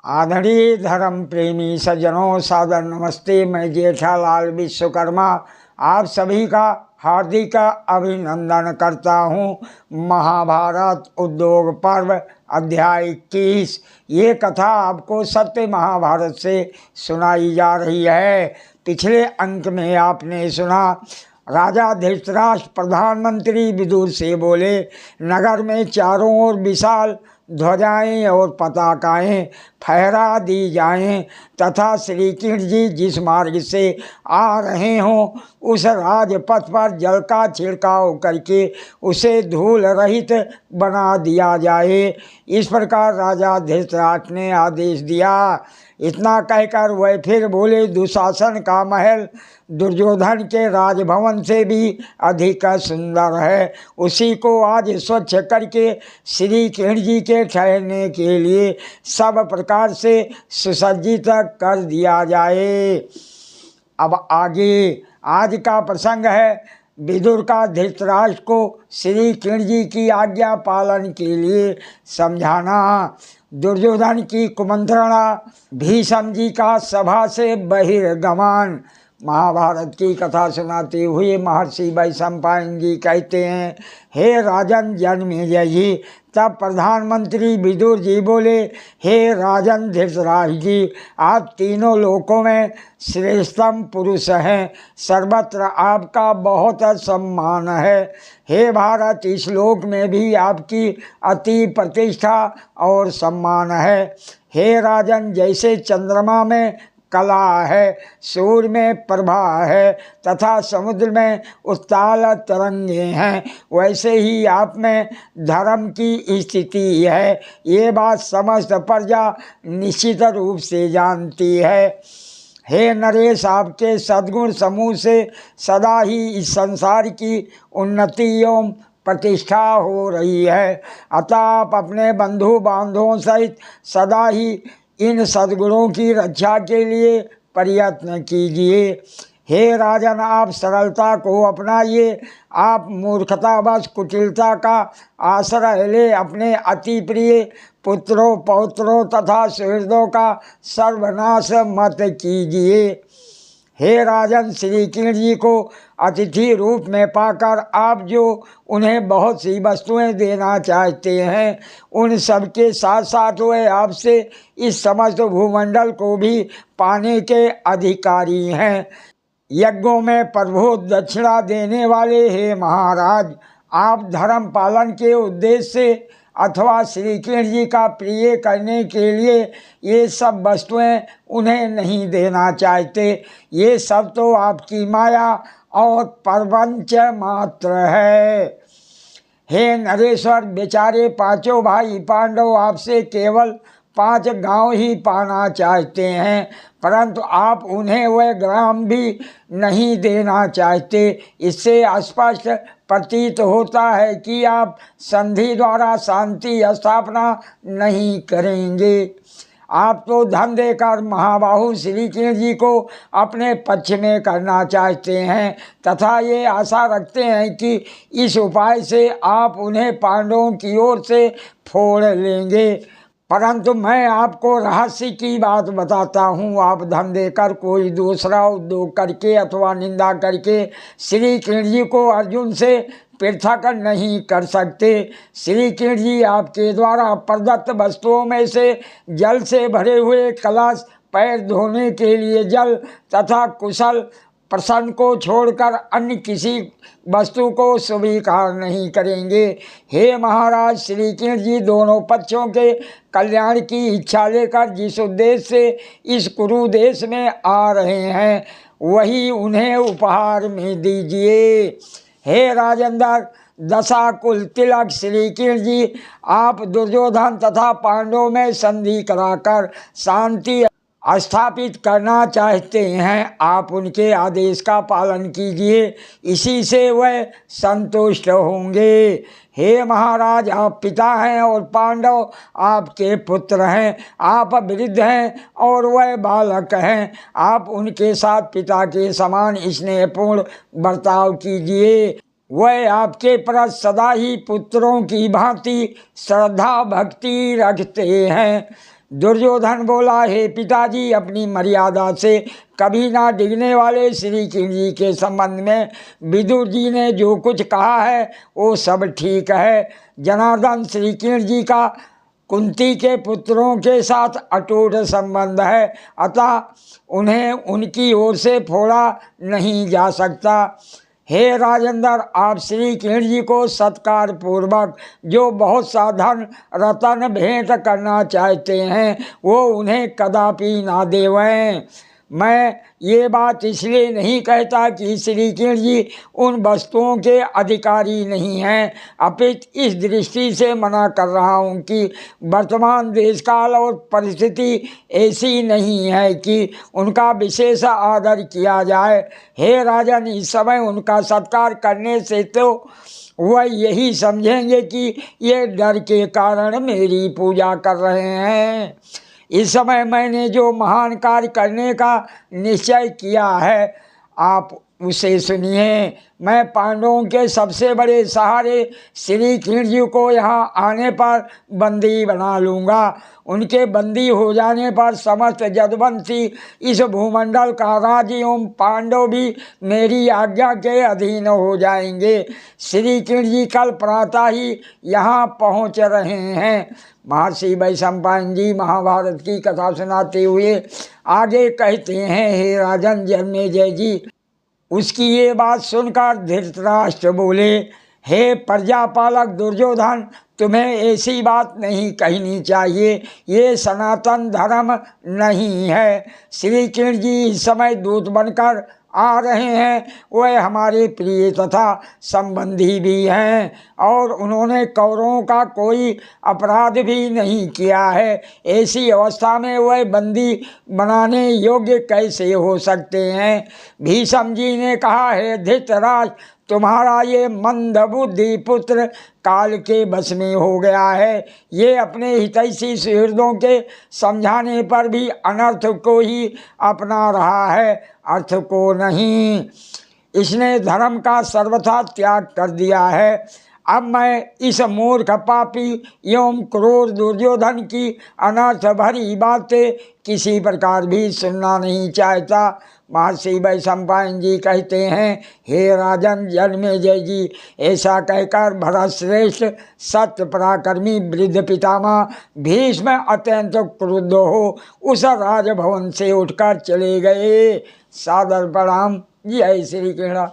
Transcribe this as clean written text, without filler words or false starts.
आदरणीय धर्म प्रेमी सज्जनों, सादर नमस्ते। मैं जेठालाल विश्वकर्मा आप सभी का हार्दिक अभिनंदन करता हूँ। महाभारत उद्योग पर्व अध्याय 21 ये कथा आपको सत्य महाभारत से सुनाई जा रही है। पिछले अंक में आपने सुना, राजा धृतराष्ट्र प्रधानमंत्री विदुर से बोले, नगर में चारों ओर विशाल ध्वजाएं और पताकाएं फहरा दी जाएं तथा श्री कृष्ण जी जिस मार्ग से आ रहे हों उस राजपथ पर जल का छिड़काव करके उसे धूल रहित बना दिया जाए। इस प्रकार राजा धृतराष्ट्र ने आदेश दिया। इतना कहकर वह फिर बोले, दुशासन का महल दुर्योधन के राजभवन से भी अधिक सुंदर है। उसी को आज स्वच्छ करके श्री कृष्ण जी के ठहरने के लिए सब प्रकार से सुसज्जित कर दिया जाए। अब आगे आज का प्रसंग है, विदुर का धृतराष्ट्र को श्री कृष्ण जी की आज्ञा पालन के लिए समझाना, दुर्योधन की कुमंत्रणा, भीष्म जी का सभा से बहिर्गमन। महाभारत की कथा सुनाते हुए महर्षि वैशंपायन जी कहते हैं, हे राजन जन्मेजय जी। तब प्रधानमंत्री विदुर जी बोले, हे राजन धृतराष्ट्र जी, आप तीनों लोकों में श्रेष्ठतम पुरुष हैं, सर्वत्र आपका बहुत सम्मान है। हे भारत, इस लोक में भी आपकी अति प्रतिष्ठा और सम्मान है। हे राजन, जैसे चंद्रमा में कला है, सूर्य में प्रभा है तथा समुद्र में उत्ताल तरंगे हैं, वैसे ही आप में धर्म की स्थिति है। ये बात समस्त प्रजा निश्चित रूप से जानती है। हे नरेश, आपके सद्गुण समूह से सदा ही इस संसार की उन्नति एवं प्रतिष्ठा हो रही है। अतः आप अपने बंधु बांधवों सहित सदा ही इन सद्गुणों की रक्षा के लिए प्रयत्न कीजिए। हे राजन, आप सरलता को अपनाइए। आप मूर्खतावश कुटिलता का आश्रय ले अपने अति प्रिय पुत्रों पौत्रों तथा सुहृदों का सर्वनाश मत कीजिए। हे राजन, श्री कृष्ण जी को अतिथि रूप में पाकर आप जो उन्हें बहुत सी वस्तुएं देना चाहते हैं, उन सब के साथ साथ वे आपसे इस समस्त भूमंडल को भी पाने के अधिकारी हैं। यज्ञों में प्रभु दक्षिणा देने वाले हे महाराज, आप धर्म पालन के उद्देश्य से अथवा श्री कृष्ण जी का प्रिय करने के लिए ये सब वस्तुएं उन्हें नहीं देना चाहते। ये सब तो आपकी माया और प्रपंच मात्र है। हे नरेश्वर, बेचारे पांचों भाई पांडव आपसे केवल 5 गांव ही पाना चाहते हैं, परंतु आप उन्हें वह ग्राम भी नहीं देना चाहते। इससे स्पष्ट प्रतीत होता है कि आप संधि द्वारा शांति स्थापना नहीं करेंगे। आप तो धन देकर महाबाहु श्री कृष्ण जी को अपने पक्ष में करना चाहते हैं तथा ये आशा रखते हैं कि इस उपाय से आप उन्हें पांडवों की ओर से फोड़ लेंगे। परंतु मैं आपको रहस्य की बात बताता हूँ। आप धन देकर कोई दूसरा उद्योग करके अथवा निंदा करके श्री कृष्ण जी को अर्जुन से पृथक नहीं कर सकते। श्री कृष्ण जी आपके द्वारा प्रदत्त वस्तुओं में से जल से भरे हुए कलश, पैर धोने के लिए जल तथा कुशल प्रसन्न को छोड़कर अन्य किसी वस्तु को स्वीकार नहीं करेंगे। हे महाराज, श्री कृष्ण जी दोनों पक्षों के कल्याण की इच्छा लेकर जिस उद्देश्य से इस कुरु देश में आ रहे हैं वही उन्हें उपहार में दीजिए। हे राजेंद्र, दशा कुल तिलक श्री कृष्ण जी आप दुर्योधन तथा पांडवों में संधि कराकर शांति स्थापित करना चाहते हैं। आप उनके आदेश का पालन कीजिए, इसी से वह संतुष्ट होंगे। हे महाराज, आप पिता हैं और पांडव आपके पुत्र हैं। आप वृद्ध हैं और वह बालक हैं। आप उनके साथ पिता के समान स्नेहपूर्ण बर्ताव कीजिए। वह आपके प्रति सदा ही पुत्रों की भांति श्रद्धा भक्ति रखते हैं। दुर्योधन बोला, हे पिताजी, अपनी मर्यादा से कभी ना डिगने वाले श्री कृष्ण जी के संबंध में विदुर जी ने जो कुछ कहा है वो सब ठीक है। जनार्दन श्री कृष्ण जी का कुंती के पुत्रों के साथ अटूट संबंध है, अतः उन्हें उनकी ओर से फोड़ा नहीं जा सकता। हे राजेंद्र, आप श्री कृष्ण जी को सत्कार पूर्वक जो बहुत सा धन रतन भेंट करना चाहते हैं वो उन्हें कदापि ना देवें। मैं ये बात इसलिए नहीं कहता कि श्री कृष्ण जी उन वस्तुओं के अधिकारी नहीं हैं, अपितु इस दृष्टि से मना कर रहा हूँ कि वर्तमान देश काल और परिस्थिति ऐसी नहीं है कि उनका विशेष आदर किया जाए। हे राजन, इस समय उनका सत्कार करने से तो वह यही समझेंगे कि ये डर के कारण मेरी पूजा कर रहे हैं। इस समय मैंने जो महान कार्य करने का निश्चय किया है आप उसे सुनिए। मैं पांडवों के सबसे बड़े सहारे श्री कृष्ण जी को यहाँ आने पर बंदी बना लूँगा। उनके बंदी हो जाने पर समस्त जदवंशी इस भूमंडल का राज्य एवं पांडव भी मेरी आज्ञा के अधीन हो जाएंगे। श्री कृष्ण जी कल प्रातः ही यहाँ पहुँच रहे हैं। महर्षि वैशंपायन जी महाभारत की कथा सुनाते हुए आगे कहते हैं, हे राजन जन्मेजय जी, उसकी ये बात सुनकर धृतराष्ट्र बोले, हे प्रजापालक दुर्योधन, तुम्हें ऐसी बात नहीं कहनी चाहिए, ये सनातन धर्म नहीं है। श्री कृष्ण जी इस समय दूत बनकर आ रहे हैं, वह हमारे प्रिय तथा संबंधी भी हैं और उन्होंने कौरवों का कोई अपराध भी नहीं किया है। ऐसी अवस्था में वह बंदी बनाने योग्य कैसे हो सकते हैं। भीष्म जी ने कहा, है धृतराष्ट्र, तुम्हारा ये मंदबुद्धि पुत्र काल के बस में हो गया है। ये अपने हितैषी सुहृदों के समझाने पर भी अनर्थ को ही अपना रहा है, अर्थ को नहीं। इसने धर्म का सर्वथा त्याग कर दिया है। अब मैं इस मूर्ख पापी एवं क्रूर दुर्योधन की अनर्थ भरी बातें किसी प्रकार भी सुनना नहीं चाहता। महर्षि वैशंपायन जी कहते हैं, हे राजन जन्मेजय जी, ऐसा कहकर भरतश्रेष्ठ सत्य पराक्रमी वृद्ध पितामह भीष्म अत्यंत क्रुद्ध हो उस राजभवन से उठकर चले गए। सादर प्रणाम। जय श्री कृष्ण।